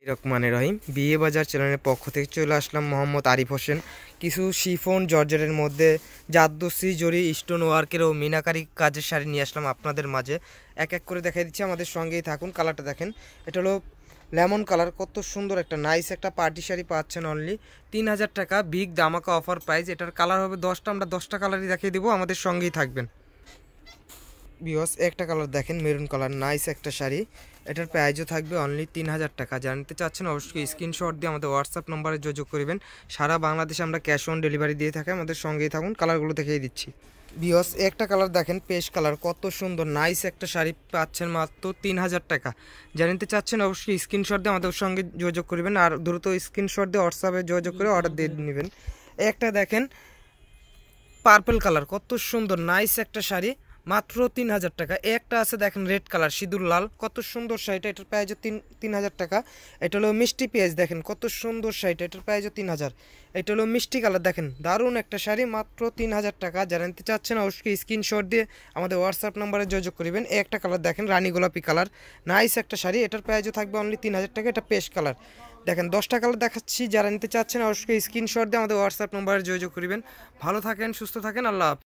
রহমানির রহিম বিয়ে বাজার চ্যানেলের পক্ষ থেকে চলে আসলাম মোহাম্মদ আরিফ হোসেন। কিছু শিফন জর্জেটের মধ্যে জাদ্দসি জরি স্টোন ওয়ার্কের ও মিনাকারি কাজের শাড়ি নিয়ে আসলাম আপনাদের মাঝে। এক এক করে দেখাই দিচ্ছি, আমাদের সঙ্গেই থাকুন। কালারটা দেখেন, এটা হলো লেমন কালার। কত সুন্দর একটা নাইস একটা পার্টি শাড়ি পাচ্ছেন অনলি 3000 টাকা। বিগ দামাকা অফার প্রাইস। এটার কালার হবে 10টা, আমরা 10টা কালারই দেখিয়ে দেবো, আমাদের সঙ্গেই থাকবেন। বিয়স একটা কালার দেখেন, মেরুন কালার, নাইস একটা শাড়ি। এটার প্রাইসও থাকবে অনলি 3000 টাকা। জানতে চাচ্ছেন অবশ্যই স্ক্রিনশট দিয়ে আমাদের হোয়াটসঅ্যাপ নম্বরে যোগাযোগ করবেন। সারা বাংলাদেশে আমরা ক্যাশ অন ডেলিভারি দিয়ে থাকি, আমাদের সঙ্গেই থাকুন। কালারগুলো দেখিয়ে দিচ্ছি। বিয়স একটা কালার দেখেন, পেস্ট কালার, কত সুন্দর নাইস একটা শাড়ি পাচ্ছেন মাত্র 3000 টাকা। জানতে চাচ্ছেন অবশ্যই স্ক্রিনশট দিয়ে আমাদের সঙ্গে যোগাযোগ করবেন, আর দ্রুত স্ক্রিনশট দিয়ে হোয়াটসঅ্যাপে যোগাযোগ করে অর্ডার দিয়ে নেবেন। একটা দেখেন পার্পল কালার, কত সুন্দর নাইস একটা শাড়ি, মাত্র 3000 টাকা। একটা আছে দেখেন রেড কালার, সিঁদুর লাল, কত সুন্দর শাড়িটা। এটার প্রাইসও 3000 টাকা। এটা হলো মিষ্টি পেঁয়াজ, দেখেন কত সুন্দর শাড়িটা, এটার প্রাইসও 3000। এটা হলো মিষ্টি কালার, দেখেন দারুণ একটা শাড়ি, মাত্র 3000 টাকা। যারা নিতে চাচ্ছেন অবশ্যই স্ক্রিনশট দিয়ে আমাদের হোয়াটসঅ্যাপ নম্বরে যোগাযোগ করবেন। একটা কালার দেখেন রানী গোলাপি কালার, নাইস একটা শাড়ি, এটার প্রাইসও থাকবে অনলি 3000 টাকা। এটা পেস্ট কালার, দেখেন 10টা কালার দেখাচ্ছি। যারা নিতে চাচ্ছেন অবশ্যই স্ক্রিনশট দিয়ে আমাদের হোয়াটসঅ্যাপ নম্বরে যোগাযোগ করবেন। ভালো থাকেন, সুস্থ থাকেন, আল্লাহ হাফেজ।